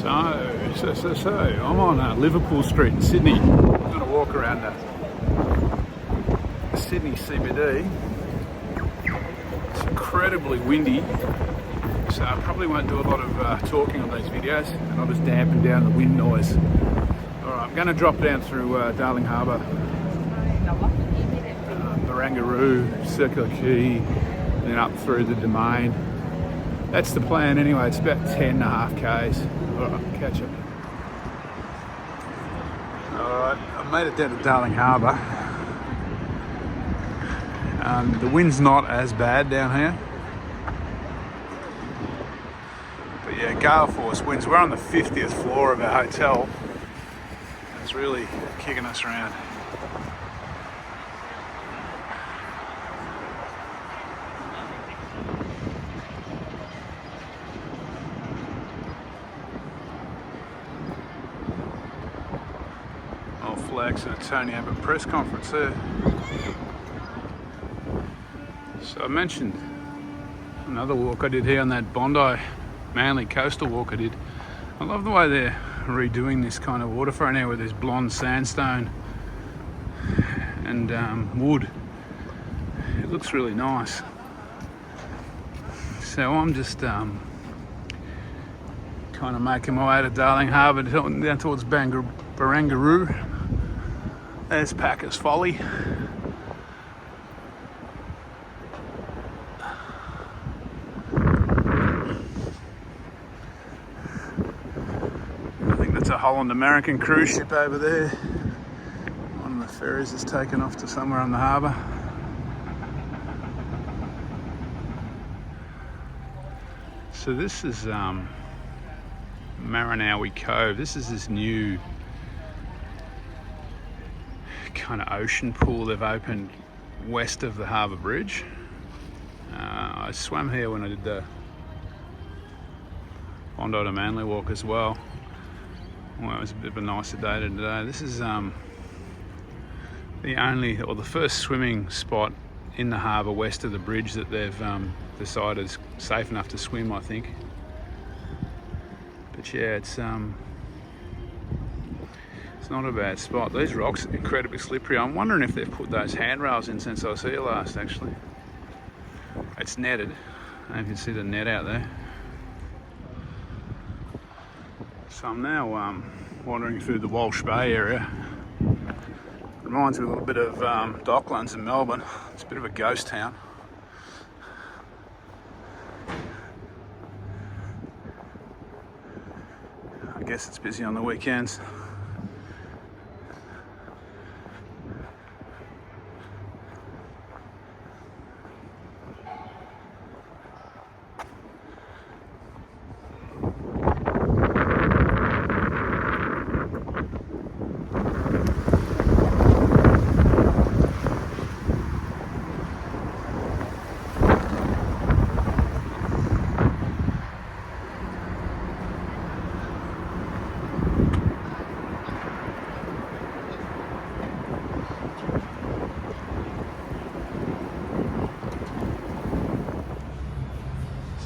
So, I'm on Liverpool Street in Sydney. I'm going to walk around the Sydney CBD. It's incredibly windy, so I probably won't do a lot of talking on these videos, and I'll just dampen down the wind noise. Alright, I'm going to drop down through Darling Harbour, Barangaroo, Circular Quay, and then up through the Domain. That's the plan anyway. It's about 10.5 k's. Alright, catch it. Alright, I made it down to Darling Harbour. The wind's not as bad down here. But yeah, gale force winds. We're on the 50th floor of our hotel. It's really kicking us around. Flags and Tony Abbott press conference there. So I mentioned another walk I did here on that Bondi Manly coastal walk I did. I love the way they're redoing this kind of waterfront here with this blonde sandstone and wood. It looks really nice. So I'm just kind of making my way to Darling Harbour down towards Barangaroo. There's Packers Folly. I think that's a Holland American cruise ship over there. One of the ferries is taken off to somewhere on the harbour. So this is Maranowie Cove. This is this new kind of ocean pool they've opened west of the Harbour Bridge. I swam here when I did the Bondi to Manly walk as well. Well, it was a bit of a nicer day today. This is the first swimming spot in the harbour west of the bridge that they've decided is safe enough to swim, I think. But yeah, it's not a bad spot. These rocks are incredibly slippery. I'm wondering if they've put those handrails in since I was here last, actually. It's netted. I don't know if you can see the net out there. So I'm now wandering through the Walsh Bay area. Reminds me a little bit of Docklands in Melbourne. It's a bit of a ghost town. I guess it's busy on the weekends.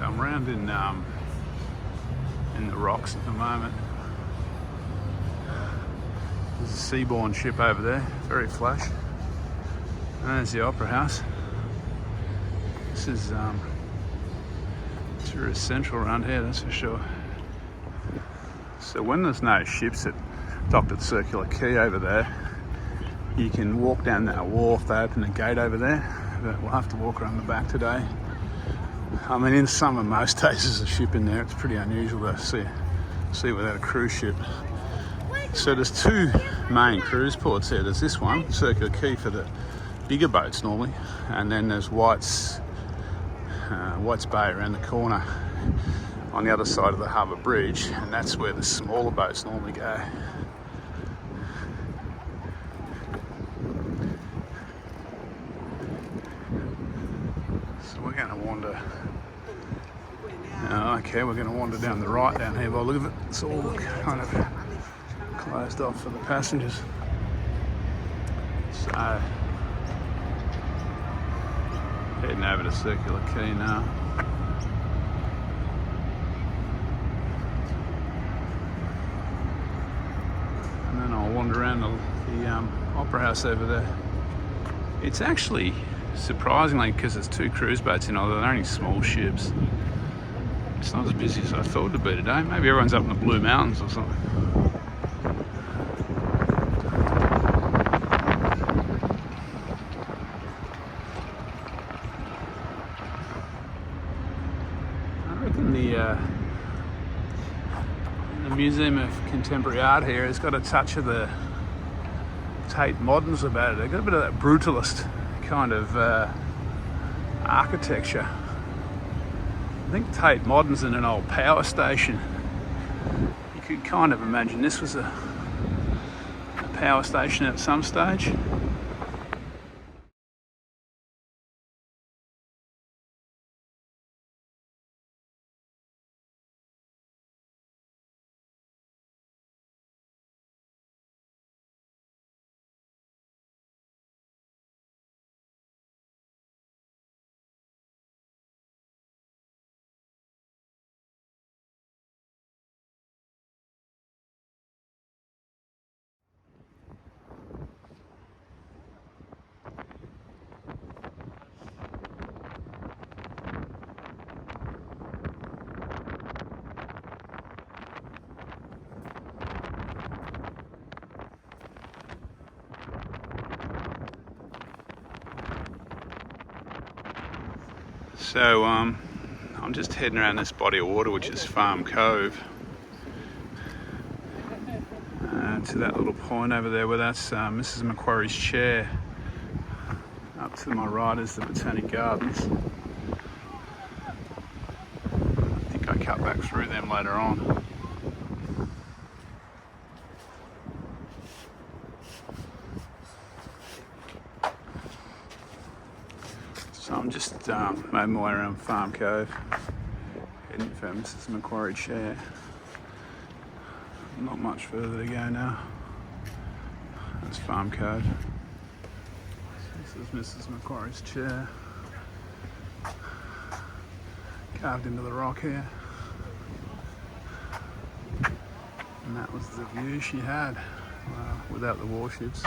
I'm around in the rocks at the moment. There's a seaborne ship over there, very flash. And there's the Opera House. This is it's central around here, that's for sure. So when there's no ships that docked at Circular Quay over there, you can walk down that wharf. They open the gate over there, but we'll have to walk around the back today. I mean, in summer, most days there's a ship in there. It's pretty unusual to see without a cruise ship. So there's two main cruise ports here. There's this one, Circular Quay, for the bigger boats normally, and then there's White's Bay around the corner on the other side of the Harbour Bridge, and that's where the smaller boats normally go. So we're going to wander. Okay, we're going to wander down the right down here. Well, look at it. It's all kind of closed off for the passengers. So heading over to Circular Quay now. wander around the opera house over there. It's actually, surprisingly, because there's 2 cruise boats in, although they're only small ships, it's not as busy as I thought it'd be today. Maybe everyone's up in the Blue Mountains or something. I reckon the Museum of Contemporary Art here has got a touch of the Tate Moderns about it. They've got a bit of that brutalist kind of architecture. I think Tate Modern's in an old power station. You could kind of imagine this was a power station at some stage. So I'm just heading around this body of water, which is Farm Cove, to that little point over there where that's Mrs. Macquarie's chair. Up to my right is the Botanic Gardens. I think I cut back through them later on. So I'm just making my way around Farm Cove, heading for Mrs. Macquarie chair. Not much further to go now. That's Farm Cove. This is Mrs. Macquarie's chair, carved into the rock here. And that was the view she had without the warships.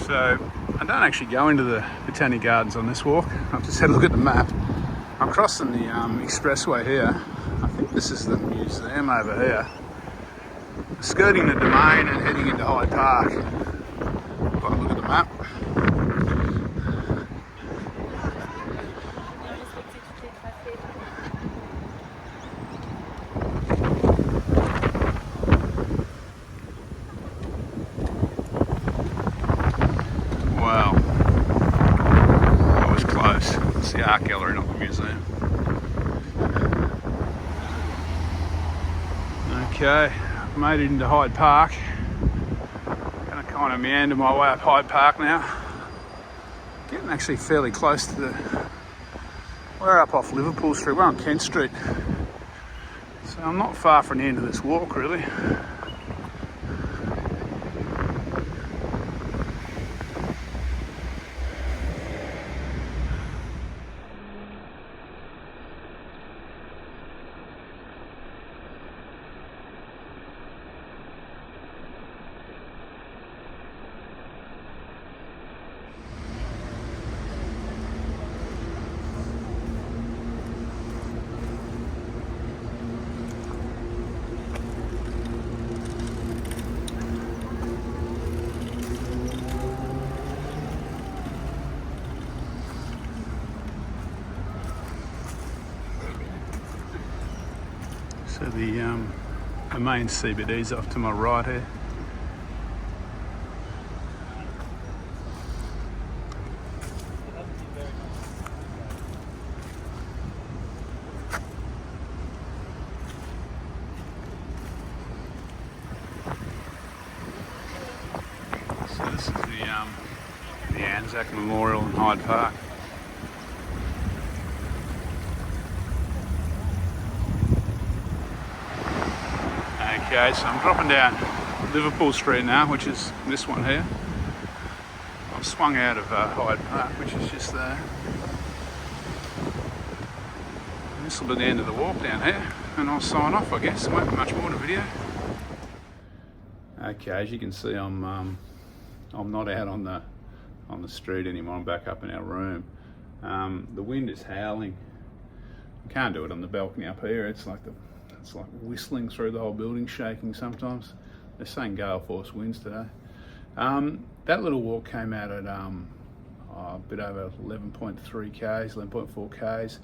So I don't actually go into the Botanic Gardens on this walk. I've just had a look at the map. I'm crossing the expressway here. I think this is the museum over here. Skirting the domain and heading into Hyde Park. Got a look at the map. Wow, that was close. It's the art gallery, not the museum. Okay, I've made it into Hyde Park. Gonna kind of meander my way up Hyde Park now. Getting actually fairly close to we're up off Liverpool Street, we're on Kent Street. So I'm not far from the end of this walk really. So the The main CBD's off to my right here. So this is the Anzac Memorial in Hyde Park. Okay, so I'm dropping down Liverpool Street now, which is this one here. I've swung out of Hyde Park, which is just there. And this will be the end of the walk down here, and I'll sign off, I guess. There won't be much more to video. Okay, as you can see, I'm not out on the street anymore. I'm back up in our room. The wind is howling. You can't do it on the balcony up here. It's like whistling through the whole building, shaking sometimes. They're saying gale force winds today. That little walk came out at a bit over 11.3 k's, 11.4 k's.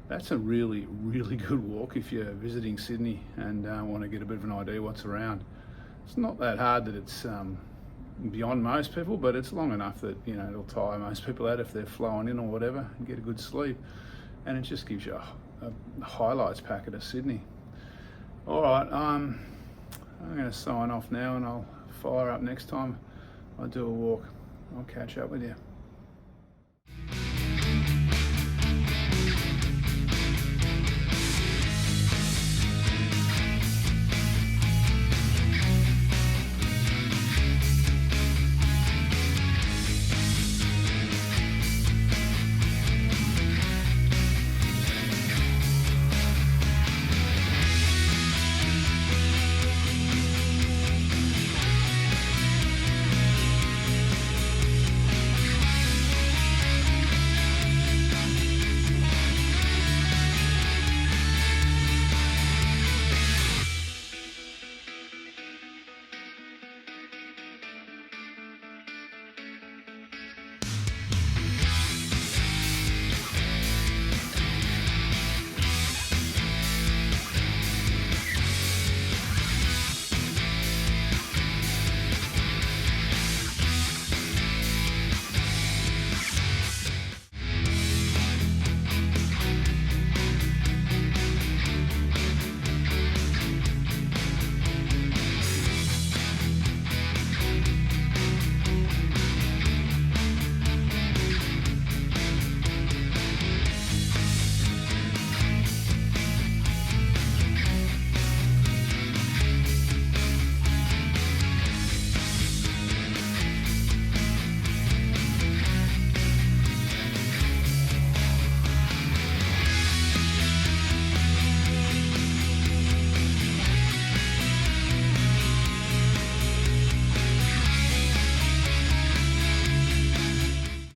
That's a really, really good walk if you're visiting Sydney and want to get a bit of an idea what's around. It's not that hard that it's beyond most people, but it's long enough that, you know, it'll tire most people out if they're flowing in or whatever and get a good sleep. And it just gives you a highlights packet of Sydney. All right, I'm going to sign off now, and I'll fire up next time I do a walk. I'll catch up with you.